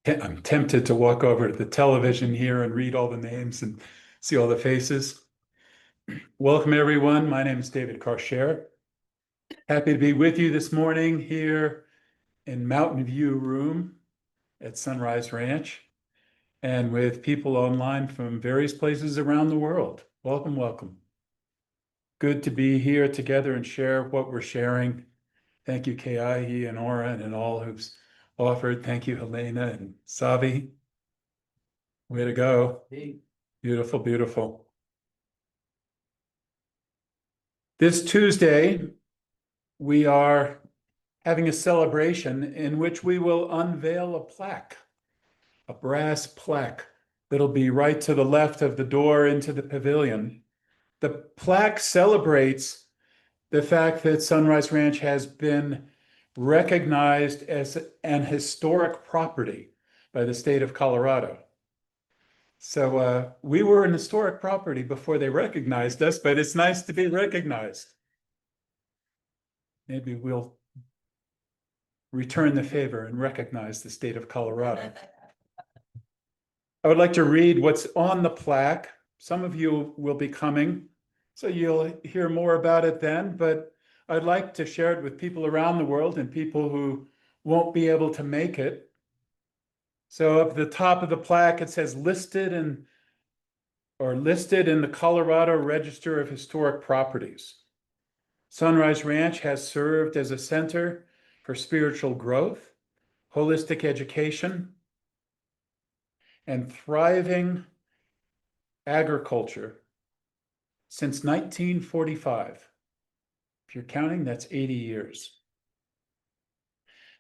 I'm tempted to walk over to the television here and read all the names and see all the faces. Welcome, everyone. My name is David Karchere. Happy to be with you this morning here in Mountain View Room at Sunrise Ranch and with people online from various places around the world. Welcome, welcome. Good to be here together and share what we're sharing. Thank you, Kaihi and Oren and all who's offered. Thank you, Helena and Savi. Way to go. Hey. Beautiful, beautiful. This Tuesday, we are having a celebration in which we will unveil a plaque, a brass plaque that'll be right to the left of the door into the pavilion. The plaque celebrates the fact that Sunrise Ranch has been recognized as an historic property by the state of Colorado. So we were an historic property before they recognized us, but it's nice to be recognized. Maybe we'll return the favor and recognize the state of Colorado. I would like to read what's on the plaque. Some of you will be coming, so you'll hear more about it then, but I'd like to share it with people around the world and people who won't be able to make it. So up at the top of the plaque, it says listed in the Colorado Register of Historic Properties. Sunrise Ranch has served as a center for spiritual growth, holistic education, and thriving agriculture since 1945. If you're counting, that's 80 years.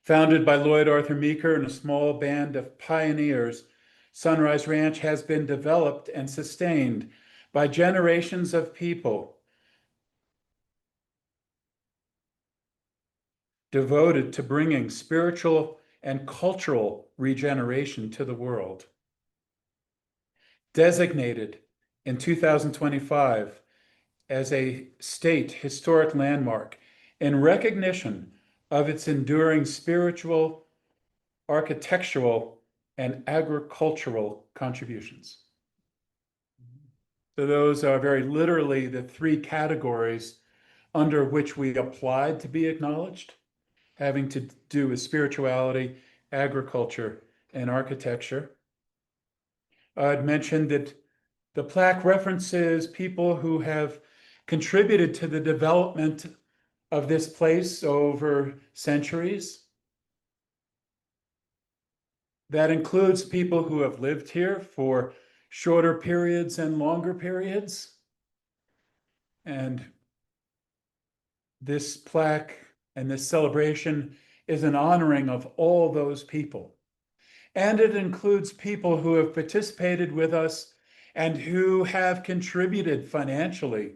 Founded by Lloyd Arthur Meeker and a small band of pioneers, Sunrise Ranch has been developed and sustained by generations of people devoted to bringing spiritual and cultural regeneration to the world. Designated in 2025 as a state historic landmark in recognition of its enduring spiritual, architectural, and agricultural contributions. So those are very literally the three categories under which we applied to be acknowledged, having to do with spirituality, agriculture, and architecture. I'd mentioned that the plaque references people who have contributed to the development of this place over centuries. That includes people who have lived here for shorter periods and longer periods. And this plaque and this celebration is an honoring of all those people. And it includes people who have participated with us and who have contributed financially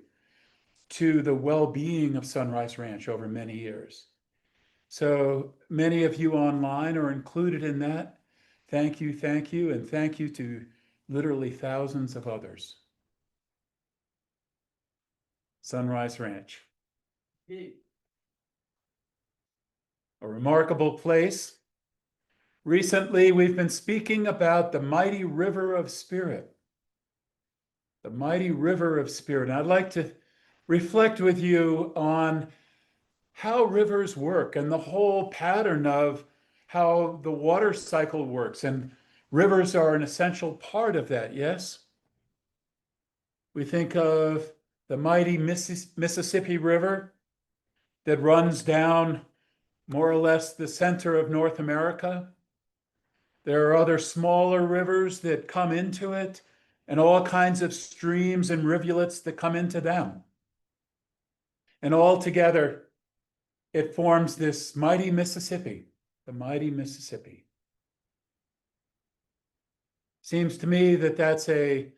to the well-being of Sunrise Ranch over many years. So many of you online are included in that. Thank you, and thank you to literally thousands of others. Sunrise Ranch. A remarkable place. Recently, we've been speaking about the mighty river of spirit. The mighty river of spirit. And I'd like to reflect with you on how rivers work and the whole pattern of how the water cycle works. And rivers are an essential part of that, yes? We think of the mighty Mississippi River that runs down more or less the center of North America. There are other smaller rivers that come into it and all kinds of streams and rivulets that come into them. And all together, it forms this mighty Mississippi, the mighty Mississippi. Seems to me that that's a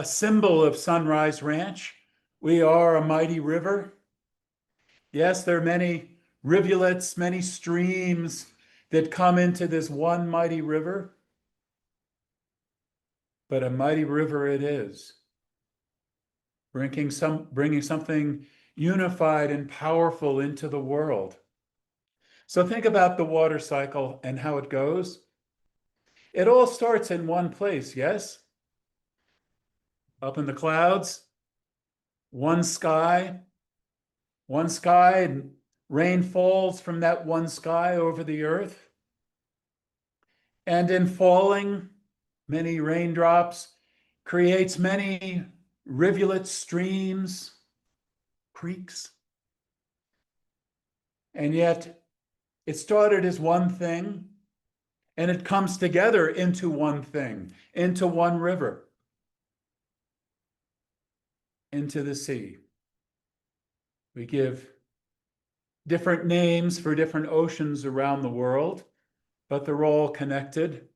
symbol of Sunrise Ranch. We are a mighty river. Yes, there are many rivulets, many streams that come into this one mighty river, but a mighty river it is, bringing something unified and powerful into the world. So think about the water cycle and how it goes. It all starts in one place, yes? Up in the clouds, one sky, and rain falls from that one sky over the earth. And in falling, many raindrops creates many rivulets, streams, creeks. And yet it started as one thing, and it comes together into one thing, into one river, into the sea. We give different names for different oceans around the world, but they're all connected.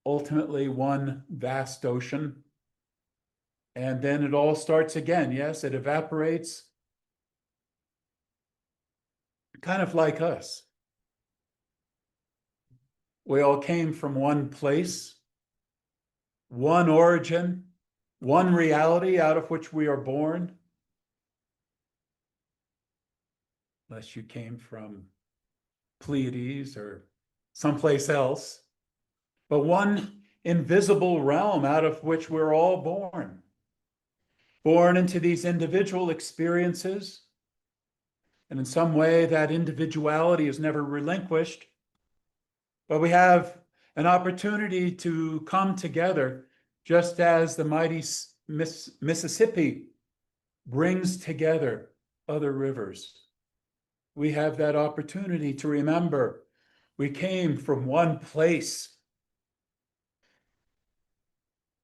Ultimately, one vast ocean. And then it all starts again. Yes, it evaporates, kind of like us. We all came from one place, one origin, one reality out of which we are born. Unless you came from Pleiades or someplace else, but one invisible realm out of which we're all born. Born into these individual experiences, and in some way that individuality is never relinquished, but we have an opportunity to come together just as the mighty Mississippi brings together other rivers. We have that opportunity to remember we came from one place.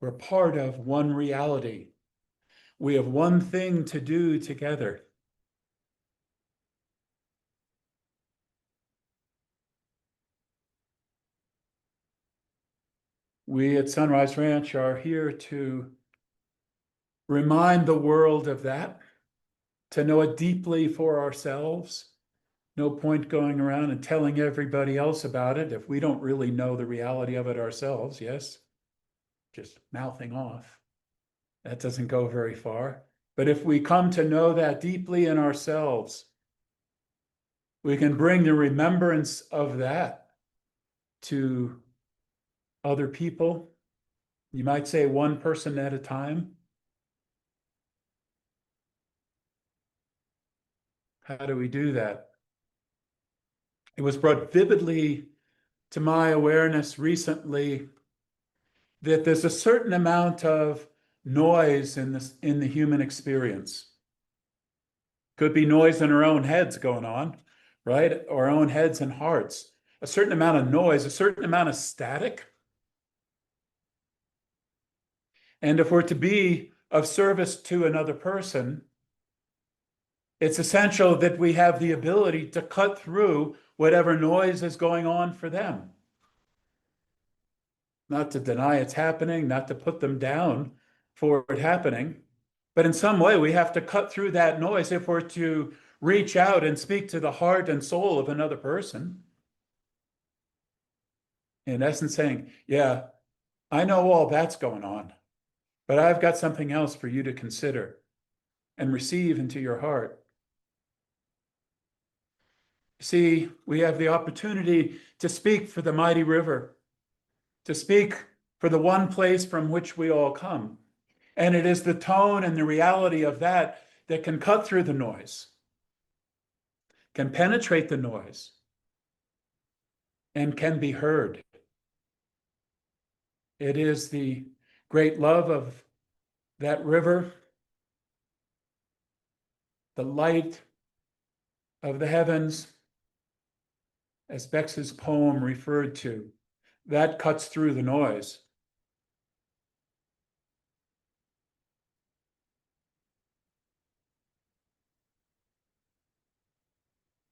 We're part of one reality. We have one thing to do together. We at Sunrise Ranch are here to remind the world of that, to know it deeply for ourselves. No point going around and telling everybody else about it if we don't really know the reality of it ourselves, yes? Just mouthing off. That doesn't go very far. But if we come to know that deeply in ourselves, we can bring the remembrance of that to other people. You might say one person at a time. How do we do that? It was brought vividly to my awareness recently that there's a certain amount of noise in the human experience. Could be noise in our own heads going on, right? Our own heads and hearts. A certain amount of noise, a certain amount of static. And if we're to be of service to another person, it's essential that we have the ability to cut through whatever noise is going on for them. Not to deny it's happening, not to put them down for it happening, but in some way we have to cut through that noise if we're to reach out and speak to the heart and soul of another person. In essence, saying, yeah, I know all that's going on, but I've got something else for you to consider and receive into your heart. See, we have the opportunity to speak for the mighty river, to speak for the one place from which we all come. And it is the tone and the reality of that that can cut through the noise, can penetrate the noise, and can be heard. It is the great love of that river, the light of the heavens, as Bex's poem referred to, that cuts through the noise.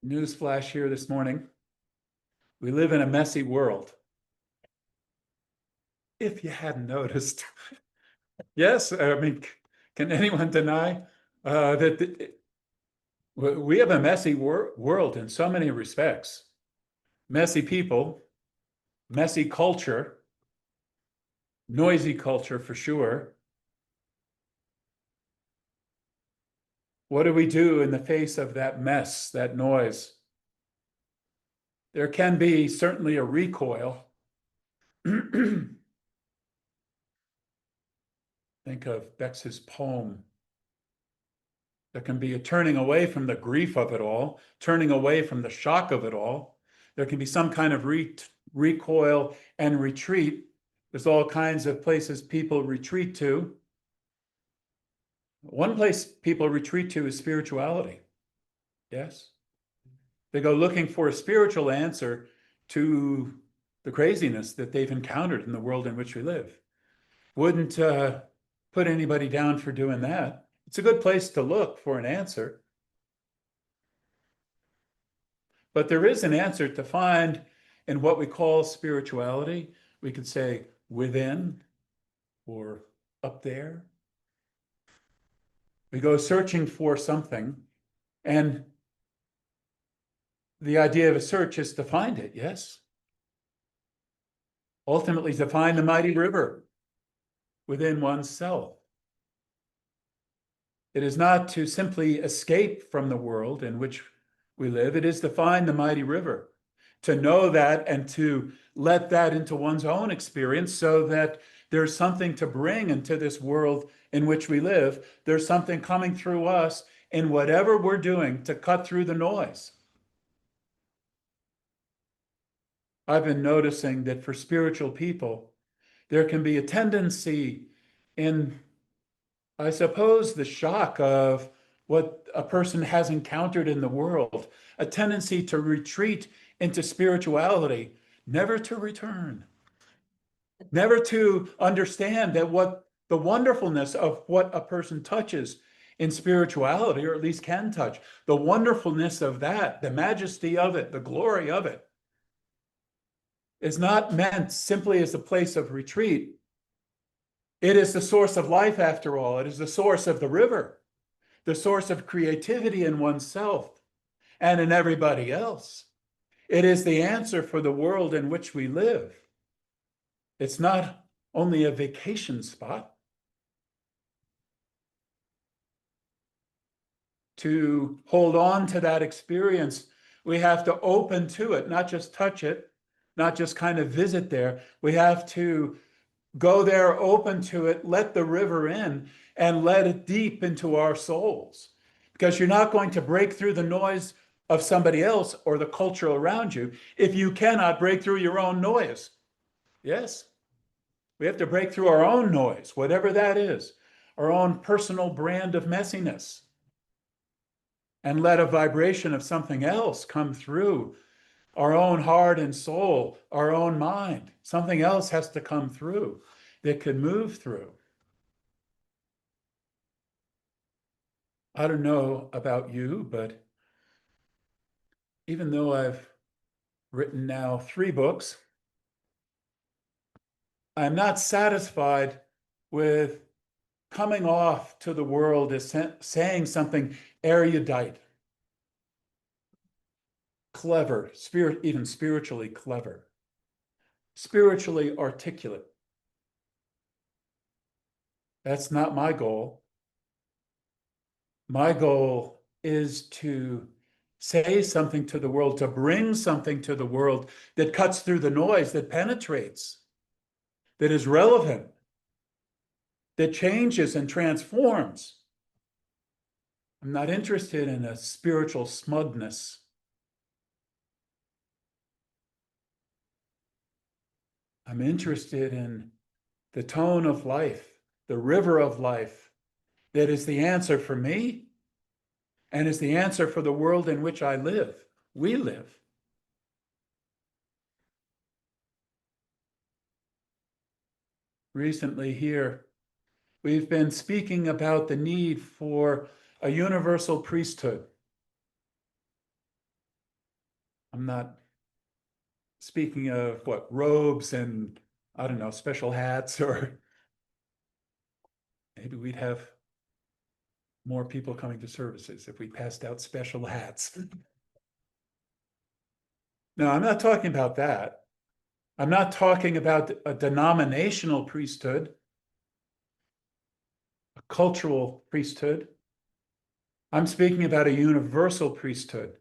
Newsflash here this morning. We live in a messy world. If you hadn't noticed. Yes, I mean, can anyone deny that we have a messy world in so many respects? Messy people, messy culture, noisy culture for sure. What do we do in the face of that mess, that noise? There can be certainly a recoil, Think of Bex's poem. There can be a turning away from the grief of it all, turning away from the shock of it all. There can be some kind of recoil and retreat. There's all kinds of places people retreat to. One place people retreat to is spirituality. Yes. They go looking for a spiritual answer to the craziness that they've encountered in the world in which we live. Wouldn't put anybody down for doing that. It's a good place to look for an answer. But there is an answer to find in what we call spirituality. We could say within or up there. We go searching for something, and the idea of a search is to find it, yes? Ultimately, to find the mighty river within oneself. It is not to simply escape from the world in which we live. It is to find the mighty river, to know that and to let that into one's own experience so that there's something to bring into this world in which we live. There's something coming through us in whatever we're doing to cut through the noise. I've been noticing that for spiritual people, there can be a tendency in, I suppose, the shock of what a person has encountered in the world, a tendency to retreat into spirituality, never to return, never to understand that what the wonderfulness of what a person touches in spirituality, or at least can touch, the wonderfulness of that, the majesty of it, the glory of it, is not meant simply as a place of retreat. It is the source of life, after all. It is the source of the river, the source of creativity in oneself and in everybody else. It is the answer for the world in which we live. It's not only a vacation spot. To hold on to that experience, we have to open to it, not just touch it, not just kind of visit there. We have to go there, open to it, let the river in, and let it deep into our souls. Because you're not going to break through the noise of somebody else or the culture around you if you cannot break through your own noise. Yes, we have to break through our own noise, whatever that is, our own personal brand of messiness, and let a vibration of something else come through our own heart and soul, our own mind. Something else has to come through that can move through. I don't know about you, but even though I've written now 3 books, I'm not satisfied with coming off to the world as saying something erudite, clever, even spiritually clever, spiritually articulate. That's not my goal. My goal is to say something to the world, to bring something to the world that cuts through the noise, that penetrates, that is relevant, that changes and transforms. I'm not interested in a spiritual smugness. I'm interested in the tone of life, the river of life that is the answer for me and is the answer for the world in which I live, we live. Recently here, we've been speaking about the need for a universal priesthood. I'm not speaking of robes and, I don't know, special hats, or maybe we'd have more people coming to services if we passed out special hats. No, I'm not talking about that. I'm not talking about a denominational priesthood, a cultural priesthood. I'm speaking about a universal priesthood.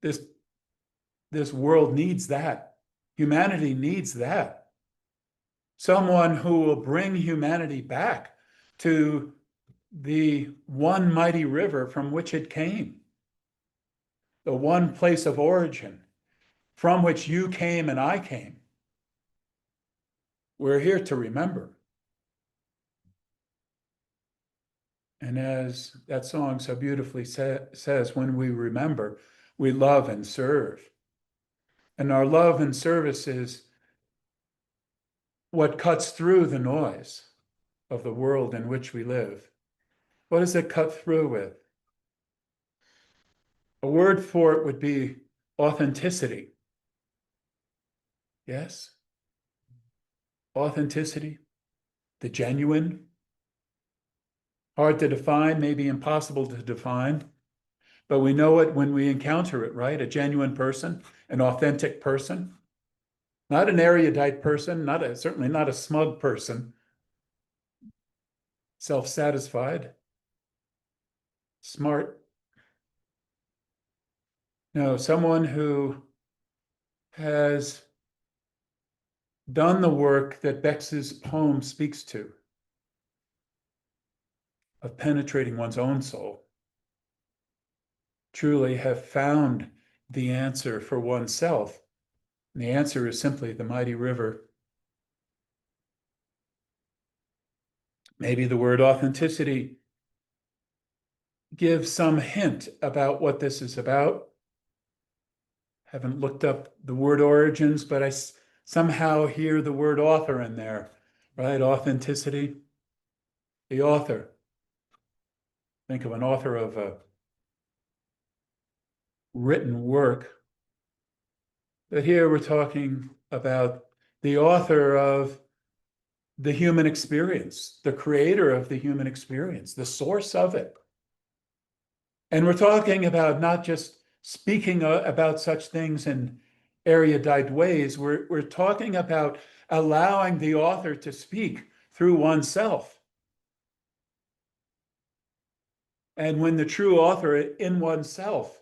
This world needs that. Humanity needs that. Someone who will bring humanity back to the one mighty river from which it came, the one place of origin from which you came and I came. We're here to remember. And as that song so beautifully says, when we remember, we love and serve. And our love and service is what cuts through the noise of the world in which we live. What does it cut through with? A word for it would be authenticity. Yes? Authenticity, the genuine. Hard to define, maybe impossible to define, but we know it when we encounter it, right? A genuine person, an authentic person, not an erudite person, certainly not a smug person, self-satisfied, smart. No, someone who has done the work that Bex's poem speaks to, of penetrating one's own soul, truly have found the answer for oneself. And the answer is simply the mighty river. Maybe the word authenticity gives some hint about what this is about. Haven't looked up the word origins, but I somehow hear the word author in there, right? Authenticity. The author. Think of an author of a written work. But here we're talking about the author of the human experience, the creator of the human experience, the source of it. And we're talking about not just speaking about such things in erudite ways. We're talking about allowing the author to speak through oneself. And when the true author in oneself,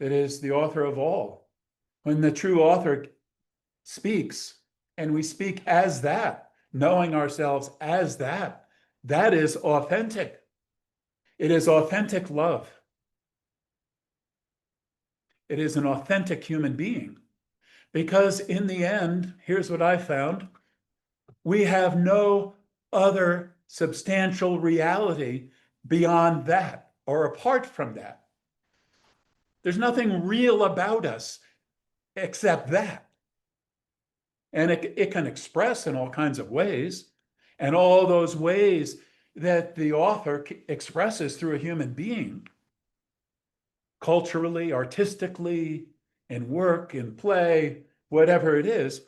that is the author of all, when the true author speaks and we speak as that, knowing ourselves as that, that is authentic. It is authentic love. It is an authentic human being. Because in the end, here's what I found, we have no other substantial reality beyond that or apart from that. There's nothing real about us except that. And it can express in all kinds of ways. And all those ways that the author expresses through a human being, culturally, artistically, in work, in play, whatever it is,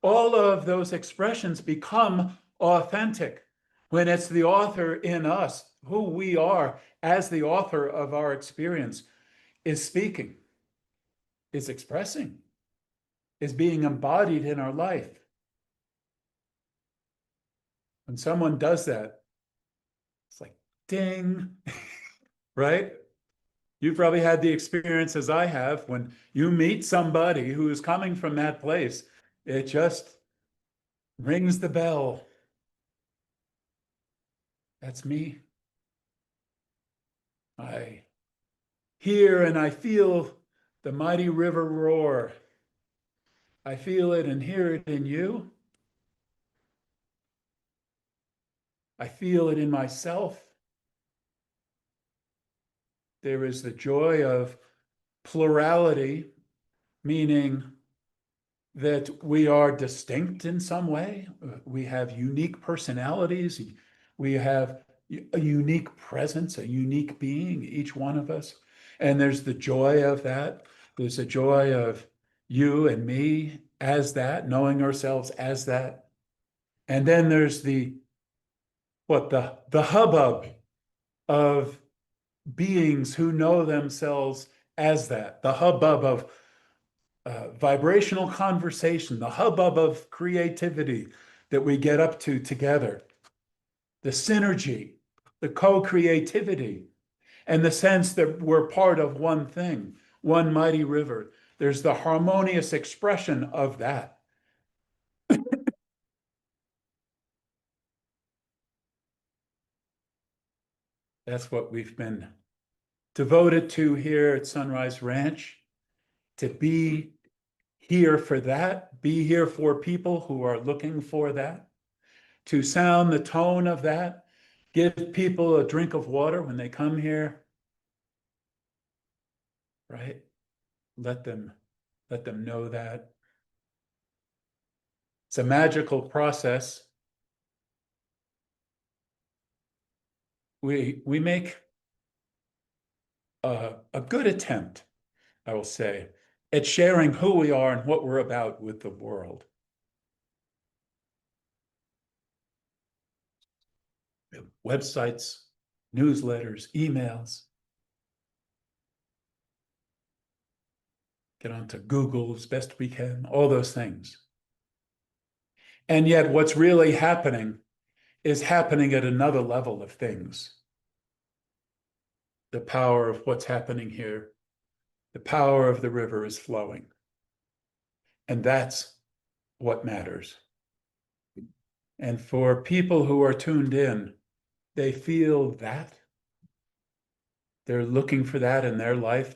all of those expressions become authentic when it's the author in us, who we are as the author of our experience, is speaking, is expressing, is being embodied in our life. When someone does that, it's like, ding, right? You probably had the experience as I have when you meet somebody who is coming from that place. It just rings the bell. That's me. I hear and I feel the mighty river roar. I feel it and hear it in you. I feel it in myself. There is the joy of plurality, meaning that we are distinct in some way. We have unique personalities. We have a unique presence, a unique being, each one of us. And there's the joy of that. There's a joy of you and me as that, knowing ourselves as that. And then there's the hubbub of beings who know themselves as that, the hubbub of vibrational conversation, the hubbub of creativity that we get up to together, the synergy, the co-creativity, and the sense that we're part of one thing, one mighty river. There's the harmonious expression of that. That's what we've been devoted to here at Sunrise Ranch, to be here for that, be here for people who are looking for that, to sound the tone of that, give people a drink of water when they come here, right? Let them know that. It's a magical process. We make a good attempt, I will say, at sharing who we are and what we're about with the world. Websites, newsletters, emails. Get onto Google as best we can, all those things. And yet what's really happening is happening at another level of things. The power of what's happening here, the power of the river is flowing. And that's what matters. And for people who are tuned in, they feel that. They're looking for that in their life,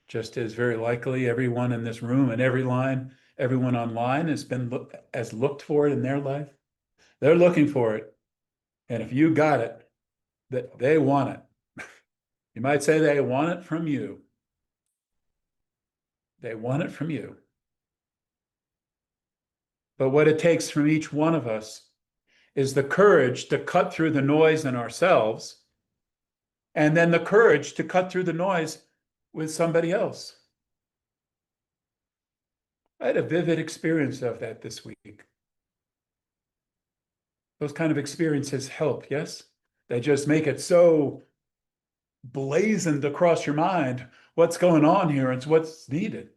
just as very likely everyone in this room and everyone online has looked for it in their life. They're looking for it. And if you got it, that they want it. You might say they want it from you. They want it from you. But what it takes from each one of us is the courage to cut through the noise in ourselves, and then the courage to cut through the noise with somebody else. I had a vivid experience of that this week. Those kind of experiences help, yes? They just make it so blazoned across your mind what's going on here and what's needed.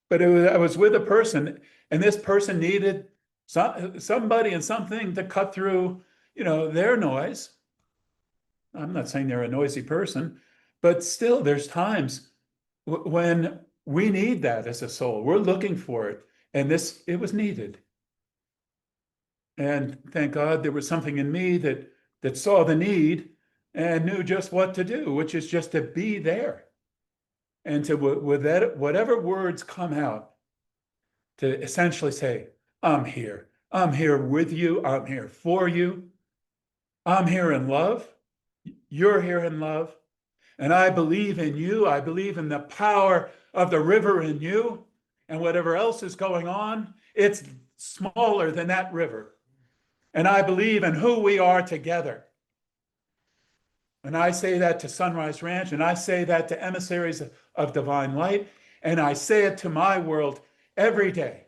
But I was with a person, and this person needed somebody and something to cut through, their noise. I'm not saying they're a noisy person, but still, there's times when we need that as a soul. We're looking for it, and it was needed. And thank God there was something in me that saw the need and knew just what to do, which is just to be there. And to, with that, whatever words come out, to essentially say, I'm here. I'm here with you. I'm here for you. I'm here in love. You're here in love. And I believe in you. I believe in the power of the river in you. And whatever else is going on, it's smaller than that river. And I believe in who we are together. And I say that to Sunrise Ranch, and I say that to emissaries of divine light, and I say it to my world every day.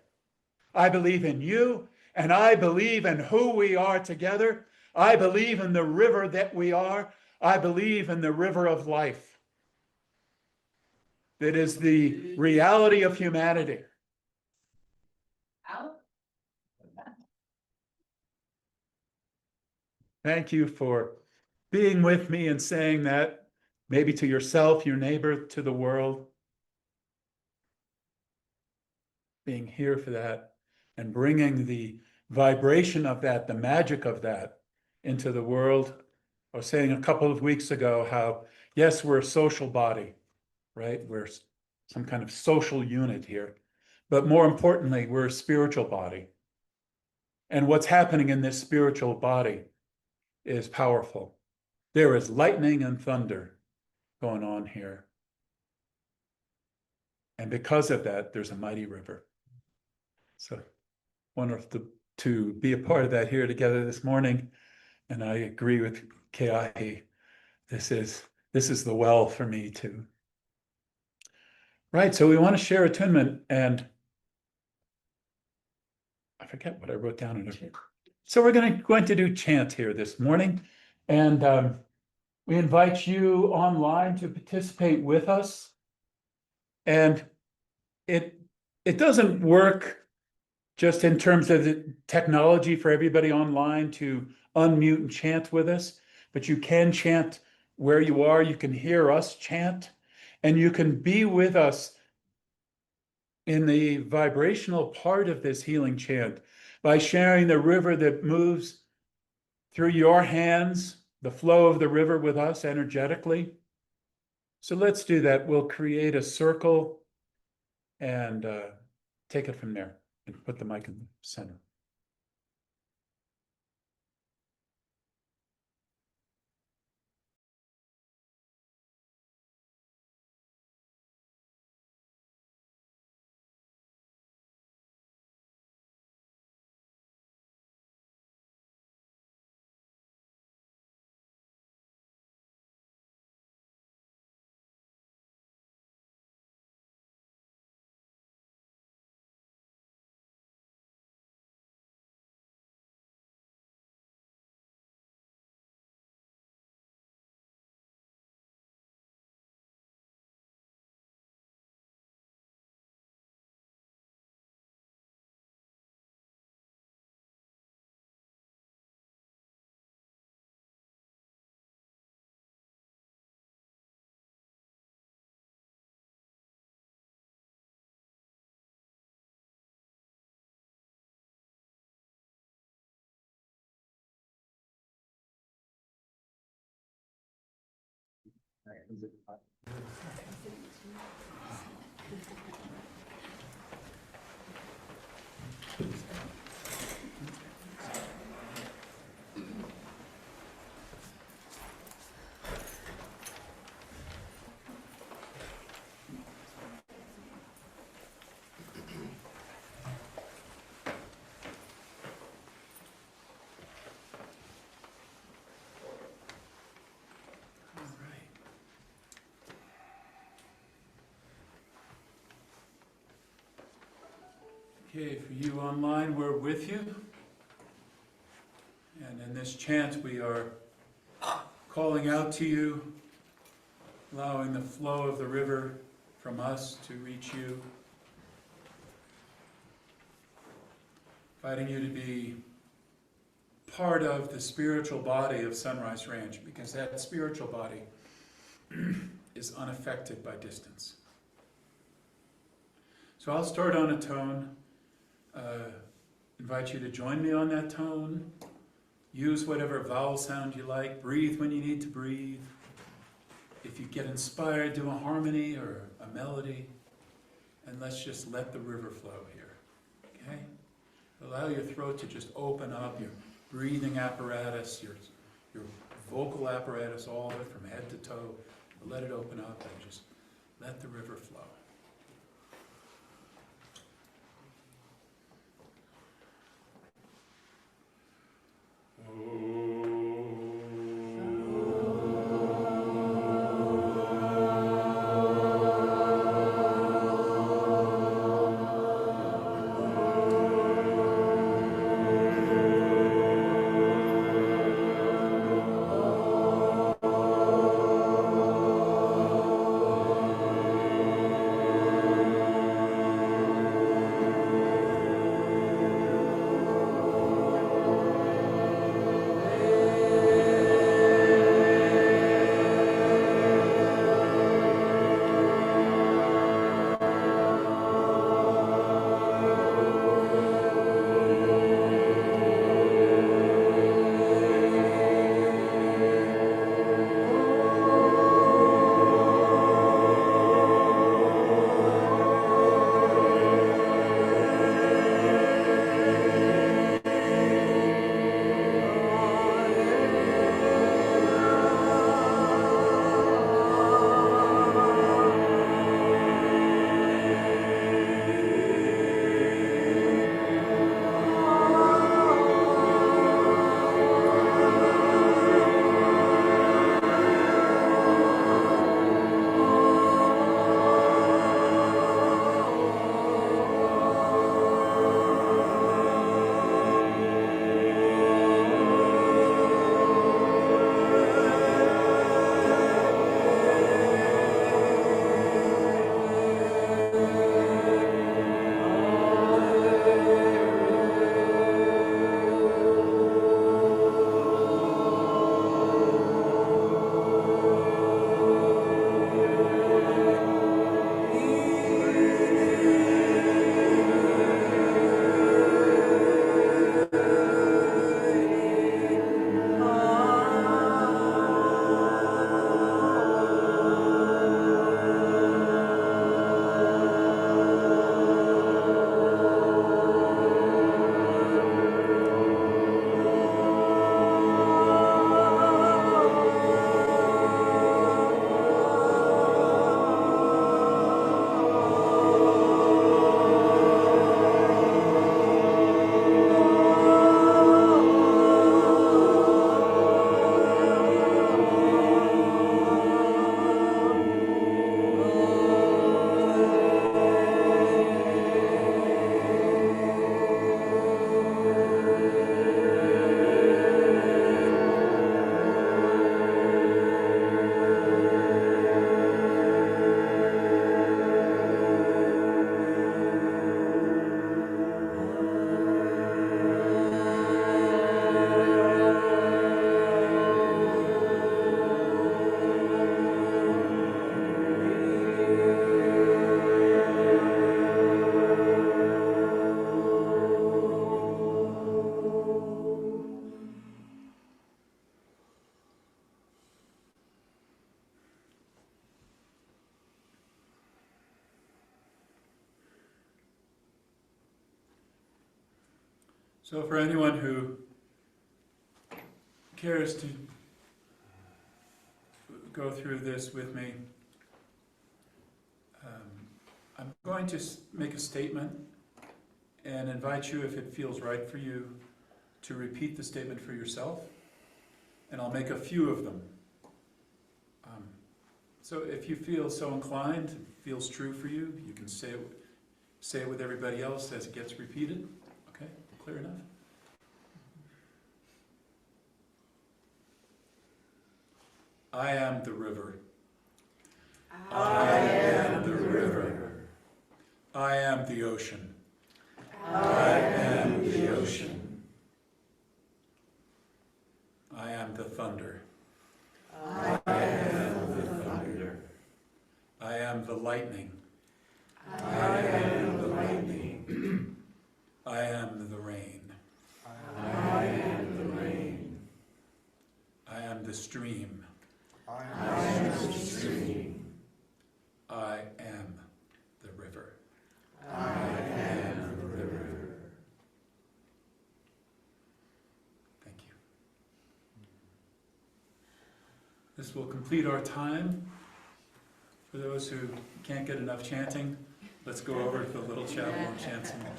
I believe in you, and I believe in who we are together. I believe in the river that we are. I believe in the river of life that is the reality of humanity. Thank you for being with me and saying that, maybe to yourself, your neighbor, to the world. Being here for that and bringing the vibration of that, the magic of that into the world. I was saying a couple of weeks ago how, yes, we're a social body, right? We're some kind of social unit here. But more importantly, we're a spiritual body. And what's happening in this spiritual body is powerful. There is lightning and thunder going on here. And because of that, there's a mighty river. So wonderful to be a part of that here together this morning. And I agree with Keahi. This is the well for me too. Right, so we want to share attunement, and I forget what I wrote down in it. So we're going to do chant here this morning, and we invite you online to participate with us. And it doesn't work just in terms of the technology for everybody online to unmute and chant with us, but you can chant where you are. You can hear us chant, and you can be with us in the vibrational part of this healing chant by sharing the river that moves through your hands, the flow of the river with us energetically. So let's do that. We'll create a circle and take it from there and put the mic in the center. Okay, for you online, we're with you. And in this chant, we are calling out to you, allowing the flow of the river from us to reach you, inviting you to be part of the spiritual body of Sunrise Ranch, because that spiritual body is unaffected by distance. So I'll start on a tone. Invite you to join me on that tone. Use whatever vowel sound you like. Breathe when you need to breathe. If you get inspired, do a harmony or a melody. And let's just let the river flow here. Okay? Allow your throat to just open up, your breathing apparatus, your vocal apparatus, all of it from head to toe. Let it open up and just let the river flow. So for anyone who cares to go through this with me, I'm going to make a statement and invite you, if it feels right for you, to repeat the statement for yourself, and I'll make a few of them. So if you feel so inclined, it feels true for you, you can say it with everybody else as it gets repeated. Okay, clear enough? I am the river. I am the river. I am the ocean. I am the ocean. I am the thunder. I am the thunder. I am the lightning. I am the lightning. I am the rain. I am the rain. I am the stream. I am the stream. I am the river. I am the river. Thank you. This will complete our time. For those who can't get enough chanting, let's go over to the little chapel and chant some more.